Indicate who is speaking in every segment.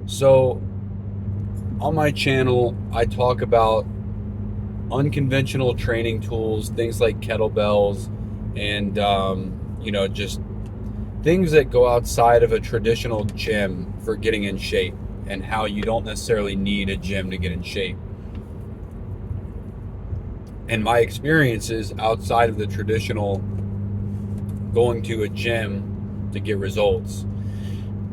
Speaker 1: So, on my channel, I talk about unconventional training tools, things like kettlebells, and just things that go outside of a traditional gym for getting in shape, and how you don't necessarily need a gym to get in shape. And my experiences outside of the traditional going to a gym to get results.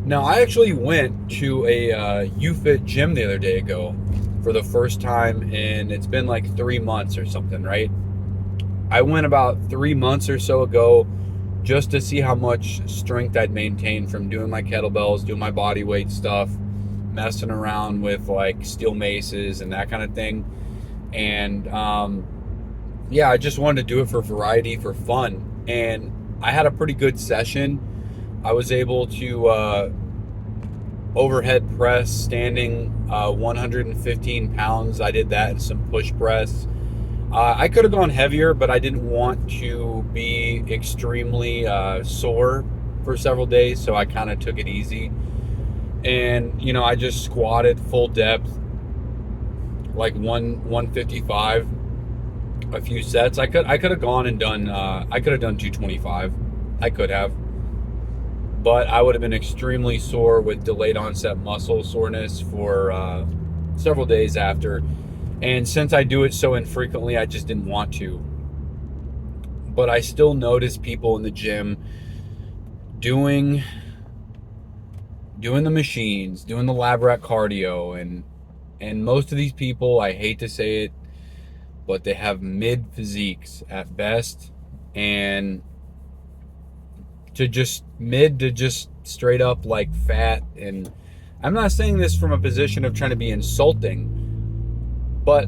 Speaker 1: Now, I actually went to a UFit gym the other day ago for the first time, and it's been like 3 months or something, right? I went about 3 months or so ago just to see how much strength I'd maintained from doing my kettlebells, doing my body weight stuff, messing around with like steel maces and that kind of thing. And yeah, I just wanted to do it for variety, for fun. And I had a pretty good session. I was able to overhead press standing 115 pounds. I did that and some push press. I could have gone heavier, but I didn't want to be extremely sore for several days, so I kind of took it easy. And I just squatted full depth, like 155, a few sets. I could have gone and done. I could have done 225. I could have, but I would have been extremely sore with delayed onset muscle soreness for several days after. And since I do it so infrequently, I just didn't want to. But I still notice people in the gym doing the machines, doing the lab rat cardio, and most of these people, I hate to say it, but they have mid physiques at best, and to just mid to just straight up like fat. And I'm not saying this from a position of trying to be insulting, but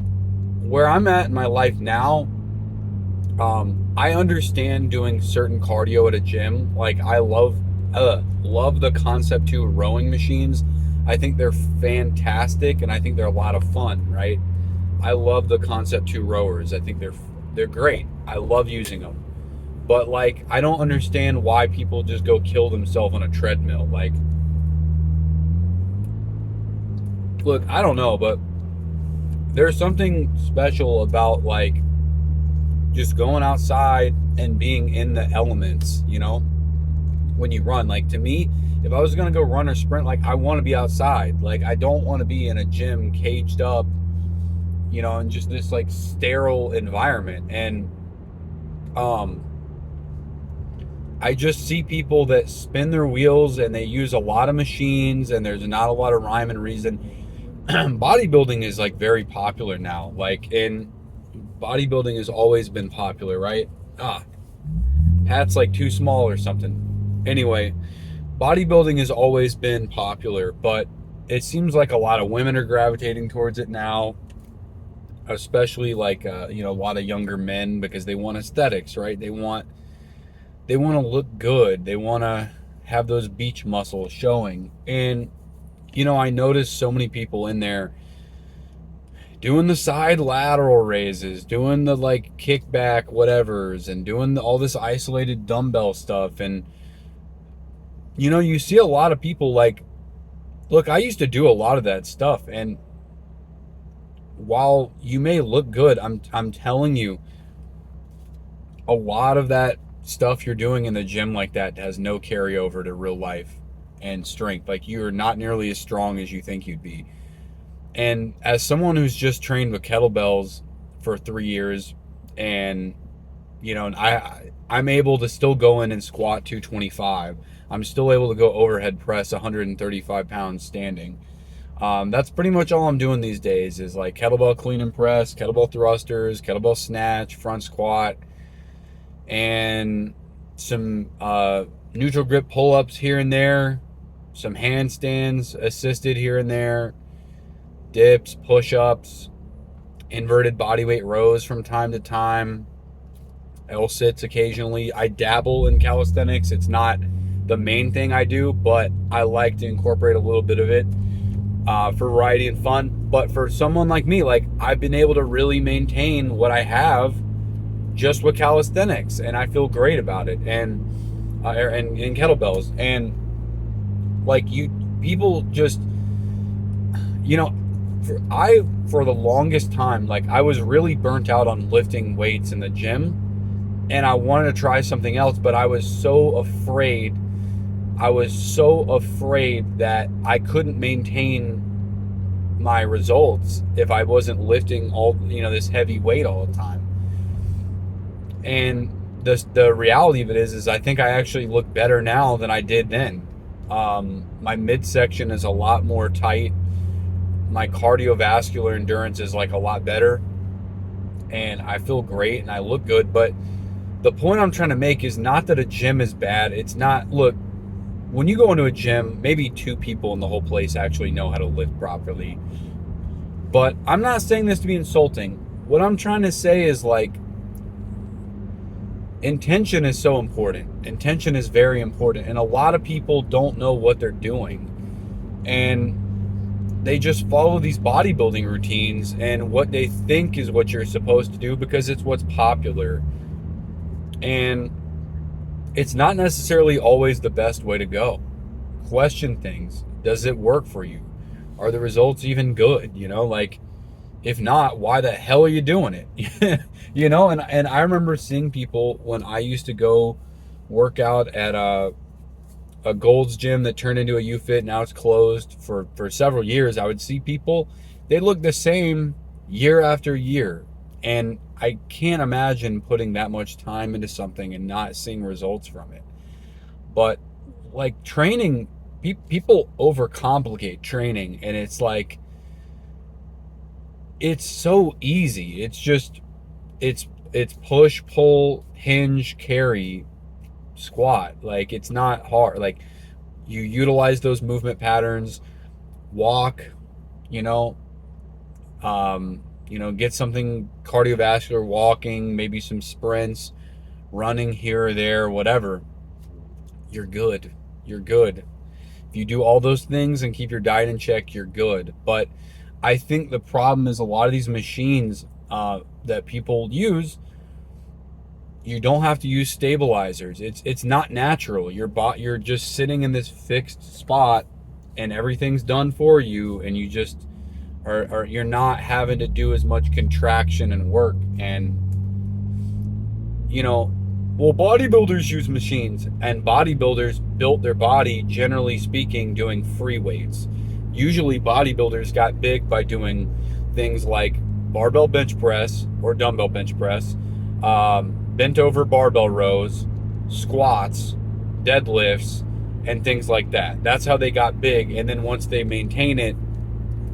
Speaker 1: where I'm at in my life now, I understand doing certain cardio at a gym. Like I love the Concept 2 rowing machines. I think they're fantastic, and I think they're a lot of fun, right? I love the Concept 2 rowers. I think they're great. I love using them. But like I don't understand why people just go kill themselves on a treadmill. Like, look, I don't know, but there's something special about like just going outside and being in the elements, when you run. Like, to me, if I was going to go run or sprint, like I want to be outside. Like I don't want to be in a gym caged up, in just this like sterile environment. And I just see people that spin their wheels and they use a lot of machines, and there's not a lot of rhyme and reason. Bodybuilding is like very popular now. Like, in bodybuilding has always been popular, right? Hat's like too small or something. Anyway, bodybuilding has always been popular, but it seems like a lot of women are gravitating towards it now, especially like a lot of younger men, because they want aesthetics, right? They want to look good. They want to have those beach muscles showing. And I noticed so many people in there doing the side lateral raises, doing the like kickback whatevers, and doing all this isolated dumbbell stuff. And you see a lot of people like, look, I used to do a lot of that stuff, and while you may look good, I'm telling you, a lot of that stuff you're doing in the gym like that has no carryover to real life and strength. Like, you're not nearly as strong as you think you'd be. And as someone who's just trained with kettlebells for 3 years, and and I'm able to still go in and squat 225. I'm still able to go overhead press 135 pounds standing. That's pretty much all I'm doing these days, is like kettlebell clean and press, kettlebell thrusters, kettlebell snatch, front squat, and some neutral grip pull-ups here and there, some handstands assisted here and there, dips, push-ups, inverted bodyweight rows from time to time, L-sits occasionally. I dabble in calisthenics. It's not the main thing I do, but I like to incorporate a little bit of it for variety and fun. But for someone like me, like, I've been able to really maintain what I have just with calisthenics, and I feel great about it. And in kettlebells, and like, people just you know, for the longest time, like I was really burnt out on lifting weights in the gym, and I wanted to try something else, but I was so afraid. I was so afraid that I couldn't maintain my results if I wasn't lifting all, this heavy weight all the time. And the reality of it is I think I actually look better now than I did then. My midsection is a lot more tight. My cardiovascular endurance is like a lot better, and I feel great and I look good. But the point I'm trying to make is not that a gym is bad. It's not. Look, when you go into a gym, maybe 2 people in the whole place actually know how to lift properly. But I'm not saying this to be insulting. What I'm trying to say is, like, intention is so important. Intention is very important. And a lot of people don't know what they're doing. And they just follow these bodybuilding routines and what they think is what you're supposed to do because it's what's popular. And it's not necessarily always the best way to go. Question things. Does it work for you? Are the results even good? Like, if not, why the hell are you doing it? And I remember seeing people when I used to go work out at a Gold's Gym that turned into a UFit. Now it's closed for several years. I would see people, they look the same year after year. And I can't imagine putting that much time into something and not seeing results from it. But like training, people overcomplicate training, and it's like, it's so easy. It's just, it's push, pull, hinge, carry, squat. Like, it's not hard. Like, you utilize those movement patterns, walk, get something cardiovascular, walking, maybe some sprints, running here or there, whatever. You're good. If you do all those things and keep your diet in check, you're good. But I think the problem is a lot of these machines that people use, you don't have to use stabilizers. It's not natural. You're just sitting in this fixed spot and everything's done for you, and you just you're not having to do as much contraction and work. And bodybuilders use machines, and bodybuilders built their body, generally speaking, doing free weights. Usually bodybuilders got big by doing things like barbell bench press or dumbbell bench press, bent over barbell rows, squats, deadlifts, and things like that. That's how they got big. And then once they maintain it,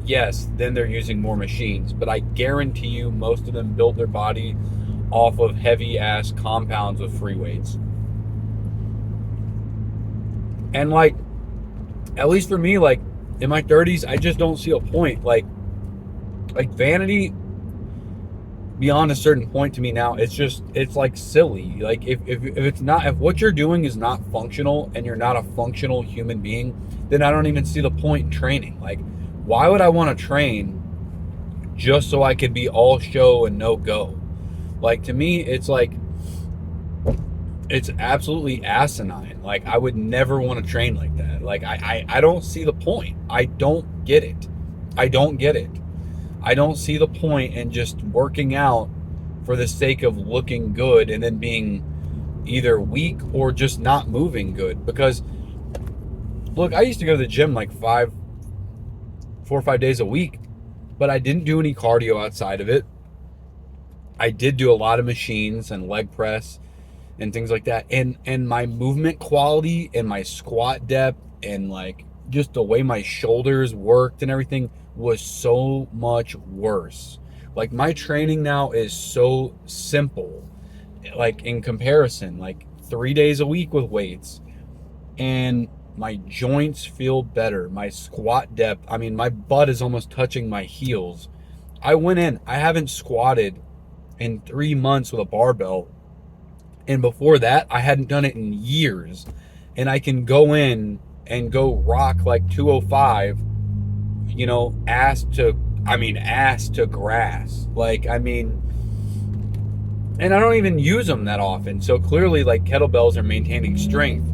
Speaker 1: yes, then they're using more machines. But I guarantee you most of them built their body off of heavy ass compounds with free weights. And like, at least for me, like in my 30s, I just don't see a point. Like vanity beyond a certain point to me now, it's like silly. Like if what you're doing is not functional and you're not a functional human being, then I don't even see the point in training. Like, why would I want to train just so I could be all show and no go? Like, to me, it's like, it's absolutely asinine. Like, I would never want to train like that. Like, I don't see the point. I don't get it. I don't see the point in just working out for the sake of looking good and then being either weak or just not moving good. Because, look, I used to go to the gym like 4 or 5 days a week, but I didn't do any cardio outside of it. I did do a lot of machines and leg press and things like that. And my movement quality and my squat depth and like just the way my shoulders worked and everything was so much worse. Like, my training now is so simple, like in comparison, like 3 days a week with weights, and my joints feel better. My squat depth, I mean, my butt is almost touching my heels. I haven't squatted in 3 months with a barbell, and before that I hadn't done it in years, and I can go in and go rock like 205, ass to grass. Like, I mean, and I don't even use them that often, so clearly, like, kettlebells are maintaining strength.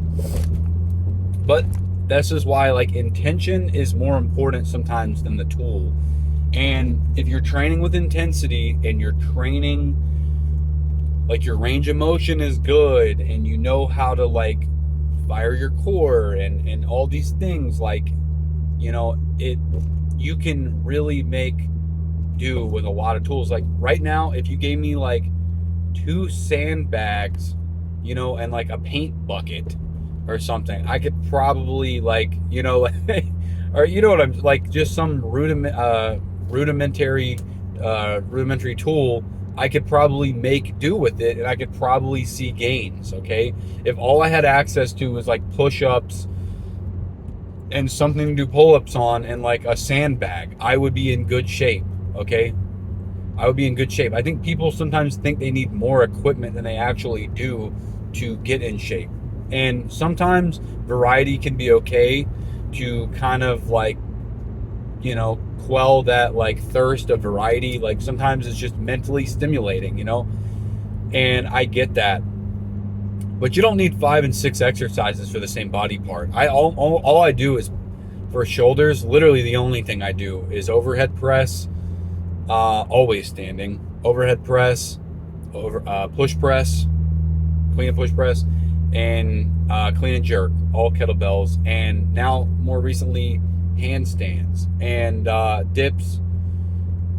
Speaker 1: But this is why like intention is more important sometimes than the tool. And if you're training with intensity and you're training like your range of motion is good and you know how to like fire your core and all these things, like, you know, it, you can really make do with a lot of tools. Like right now, if you gave me like 2 sandbags, you know, and like a paint bucket or something, I could probably like, you know, like, or you know what I'm like, just some rudimentary tool, I could probably make do with it and I could probably see gains. Okay, if all I had access to was like push-ups and something to do pull-ups on and like a sandbag, I would be in good shape. Okay, I would be in good shape. I think people sometimes think they need more equipment than they actually do to get in shape. And sometimes variety can be okay to kind of like, you know, quell that like thirst of variety. Like sometimes it's just mentally stimulating, you know, and I get that. But you don't need 5 and 6 exercises for the same body part. All I do is for shoulders. Literally, the only thing I do is overhead press, always standing, overhead press, push press, clean and push press, and clean and jerk, all kettlebells, and now more recently handstands and dips.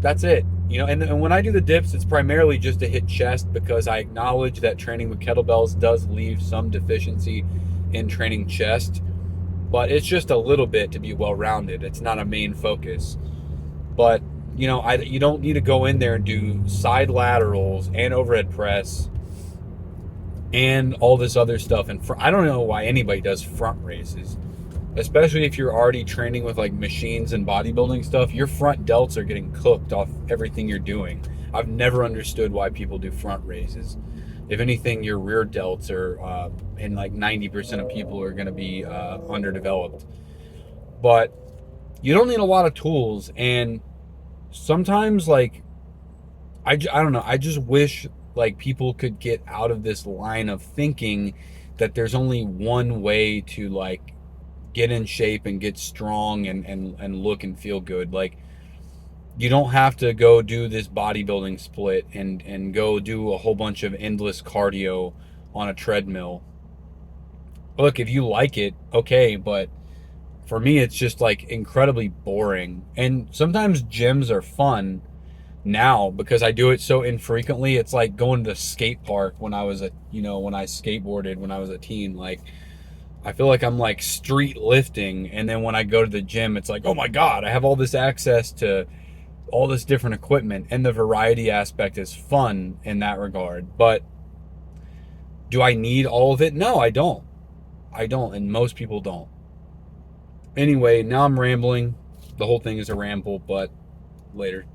Speaker 1: That's it. You know, and when I do the dips, it's primarily just to hit chest because I acknowledge that training with kettlebells does leave some deficiency in training chest, but it's just a little bit to be well-rounded. It's not a main focus. But, you know, you don't need to go in there and do side laterals and overhead press and all this other stuff. And I don't know why anybody does front raises, especially if you're already training with like machines and bodybuilding stuff. Your front delts are getting cooked off everything you're doing. I've never understood why people do front raises. If anything, your rear delts are, and like 90% of people are going to be underdeveloped. But you don't need a lot of tools. And sometimes like, I don't know, I just wish like people could get out of this line of thinking that there's only one way to like get in shape and get strong and look and feel good. Like, you don't have to go do this bodybuilding split and go do a whole bunch of endless cardio on a treadmill. Look, if you like it, okay, but for me it's just like incredibly boring. And sometimes gyms are fun now because I do it so infrequently. It's like going to the skate park when I was when I skateboarded when I was a teen. Like, I feel like I'm like street lifting, and then when I go to the gym, it's like, oh my God, I have all this access to all this different equipment, and the variety aspect is fun in that regard. But do I need all of it? No, I don't. I don't, and most people don't. Anyway, now I'm rambling. The whole thing is a ramble, but later.